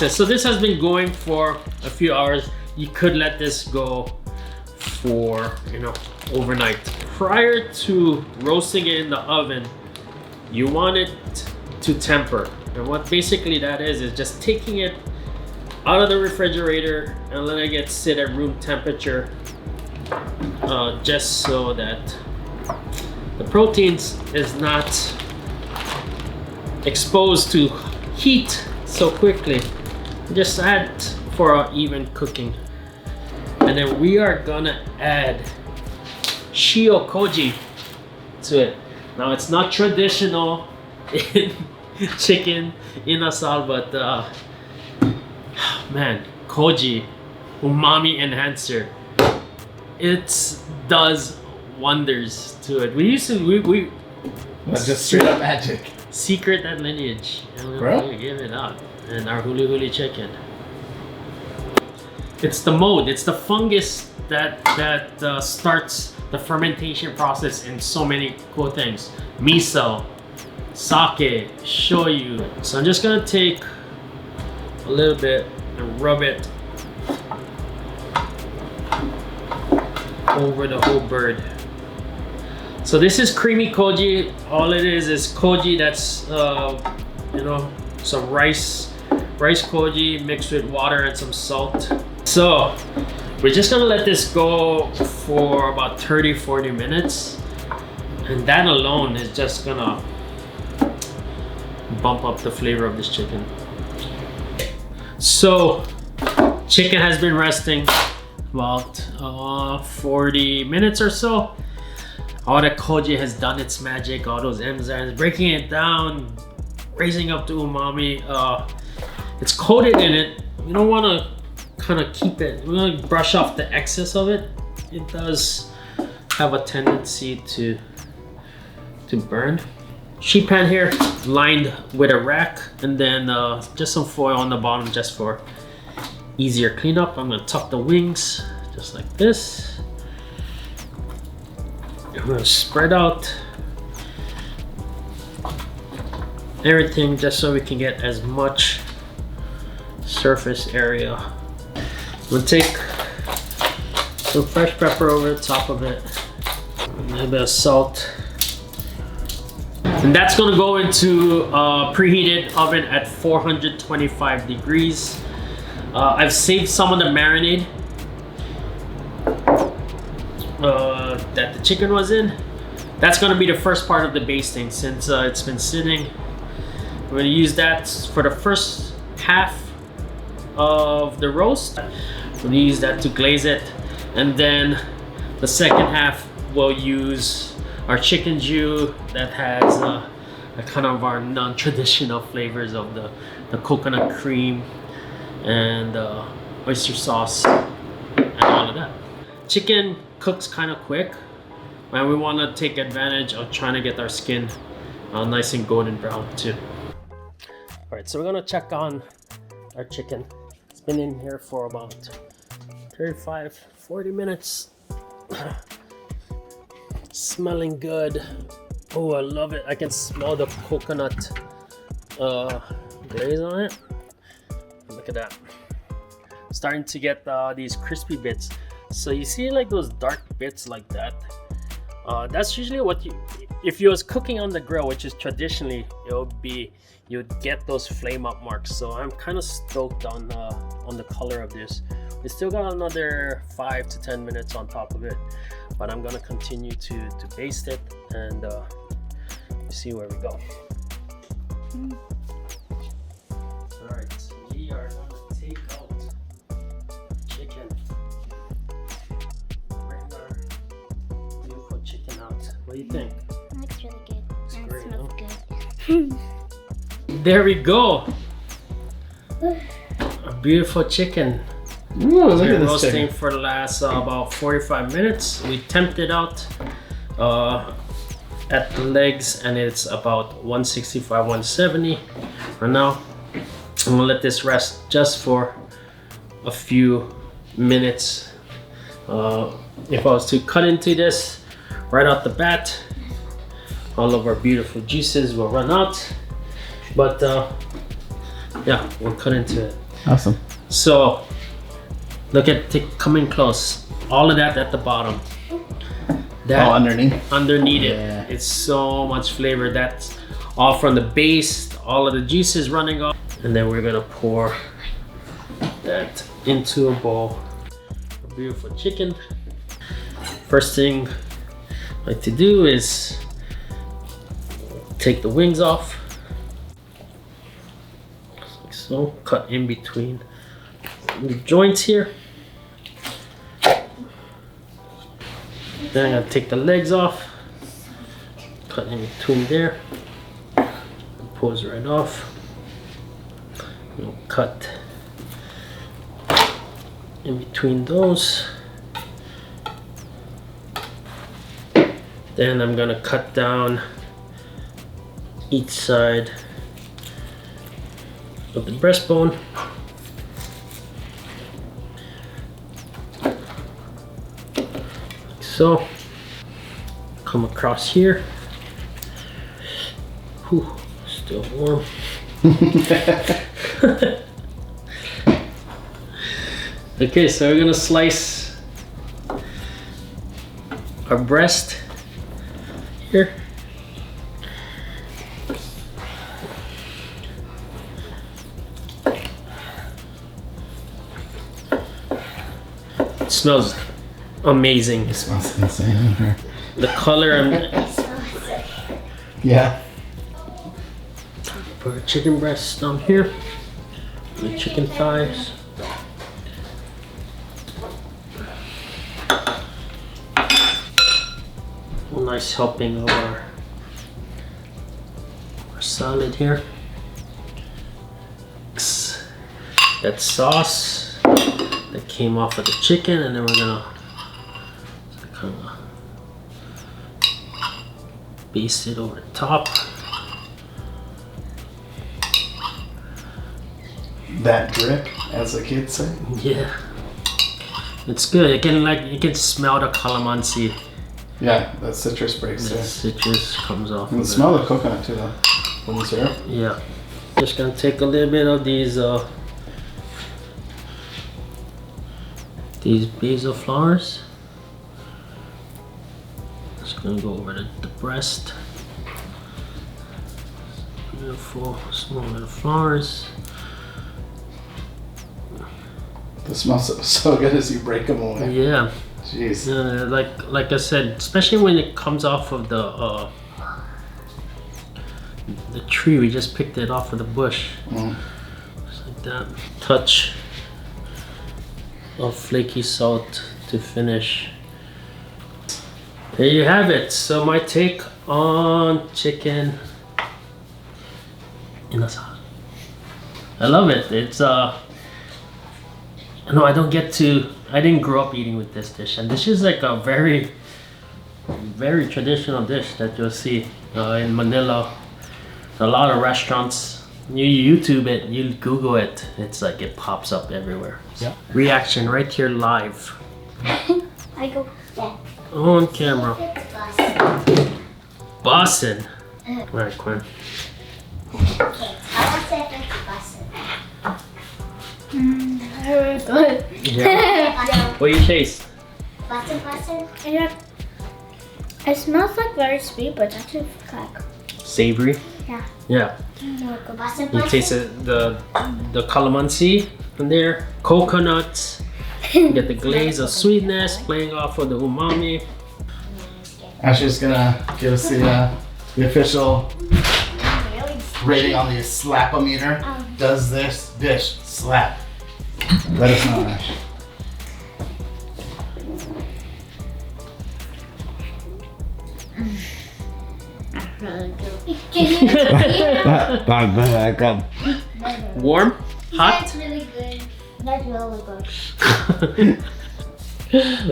So this has been going for a few hours. You could let this go for, you know, overnight. Prior to roasting it in the oven, you want it to temper. And what basically that is just taking it out of the refrigerator and letting it sit at room temperature, just so that the proteins is not exposed to heat so quickly. Just add for an even cooking. And then we are gonna add shio koji to it. Now it's not traditional in chicken inasal, but man, koji, umami enhancer, it does wonders to it. We used to That's just straight up magic. Secret that lineage, and we give it out. And our huli huli chicken. It's the mold, it's the fungus that starts the fermentation process in so many cool things. Miso, sake, shoyu. So I'm just gonna take a little bit and rub it over the whole bird. So this is creamy koji. All it is koji that's you know, some rice koji mixed with water and some salt. So we're just gonna let this go for about 30-40 minutes, and that alone is just gonna bump up the flavor of this chicken. So chicken has been resting about 40 minutes or so. All the koji has done its magic, all those enzymes, breaking it down, raising up to umami. It's coated in it. You don't want to kind of keep it, we want to brush off the excess of it. It does have a tendency to burn. Sheet pan here, lined with a rack, and then just some foil on the bottom just for easier cleanup. I'm gonna tuck the wings just like this. I'm gonna spread out everything just so we can get as much surface area. I'm gonna take some fresh pepper over the top of it, a little bit of salt, and that's gonna go into a preheated oven at 425 degrees. I've saved some of the marinade that the chicken was in. That's gonna be the first part of the basting since it's been sitting. We're gonna use that for the first half of the roast. We'll use that to glaze it, and then the second half we'll use our chicken jus that has a kind of our non-traditional flavors of the coconut cream and oyster sauce and all of that. Chicken cooks kind of quick, and we want to take advantage of trying to get our skin nice and golden brown too. All right, so we're gonna check on our chicken. It's been in here for about 35-40 minutes. Smelling good. Oh, I love it. I can smell the coconut glaze on it. Look at that. Starting to get these crispy bits. So you see like those dark bits like that? That's usually what if you was cooking on the grill, which is traditionally, you'd get those flame up marks. So I'm kind of stoked on the color of this. We still got another 5 to 10 minutes on top of it, but I'm gonna continue to baste it and see where we go. All right, we are gonna take out chicken. Bring our beautiful chicken out. What do you think? It looks really good. It's and great, it smells good. There we go. A beautiful chicken. Ooh, look at this roasting thing. for the last about 45 minutes. We temped it out at the legs, and it's about 165, 170 for now. I'm gonna let this rest just for a few minutes. If I was to cut into this right out the bat, all of our beautiful juices will run out. But yeah, we'll cut into it. Awesome. So look at coming close. All of that at the bottom. That Underneath. underneath Yeah. it. It's so much flavor. That's all from the base. All of the juices running off, and then we're gonna pour that into a bowl. A beautiful chicken. First thing I like to do is take the wings off. Like so, cut in between the joints here. Then I'm gonna take the legs off, cut in between there, pulls right off. We'll cut in between those. Then I'm gonna cut down each side of the breastbone. Like so. Come across here. Whew, still warm. Okay, so we're gonna slice our breast here. It smells amazing. It smells insane in here. The color, Yeah. put a chicken breast down here, the chicken thighs. A nice helping of our salad here. That sauce that came off of the chicken, and then we're gonna kind of baste it over the top. That drip, as the kids say. Yeah, it's good. You can smell the calamansi. Yeah, that citrus breaks The there. citrus comes off. You can of smell the coconut too, though. From the syrup. it. Yeah, just gonna take a little bit of these basil flowers. Just gonna go over the breast. Beautiful small little flowers. It smells so good as you break them away. Yeah. Jeez. Like I said, especially when it comes off of the tree, we just picked it off of the bush. Mm. Just like that. Touch of flaky salt to finish. There you have it. So my take on chicken inasal. I love it. It's no, I didn't grow up eating with this dish, and this is like a very, very traditional dish that you'll see in Manila. A lot of restaurants, you YouTube it, you Google it, it's like it pops up everywhere. Yeah. Reaction right here live I go back. on camera. Bussin'. Uh. All right, Quinn. Okay, I want to say it's busted. Very good. Yeah. What do you taste? Busted. Yeah. It smells like very sweet, but that's just like Savory. yeah. Yeah. Busted. You taste the calamansi in there, coconuts. You get the glaze of sweetness playing off of the umami. Ashley's gonna give us the official rating on the slap-o-meter. Does this dish slap? Let us know, Ash. Warm? Hot? That's really good. That's really good.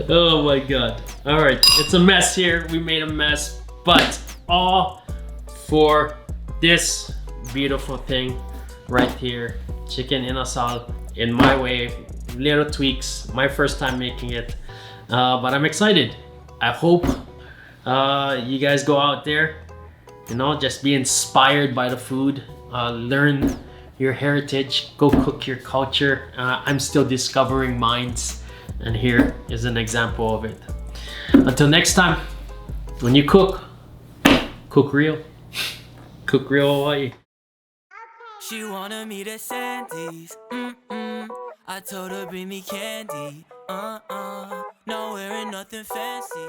Oh my god. Alright, it's a mess here. We made a mess, but all for this beautiful thing right here. Chicken inasal in my way. Little tweaks. My first time making it. But I'm excited. I hope you guys go out there, just be inspired by the food. Learn your heritage. Go cook your culture. I'm still discovering mines, and here is an example of it. Until next time, when you cook, cook real. Cook real Hawaii. She wanted me to Sandy's. I told her bring me candy. No, wearing nothing fancy.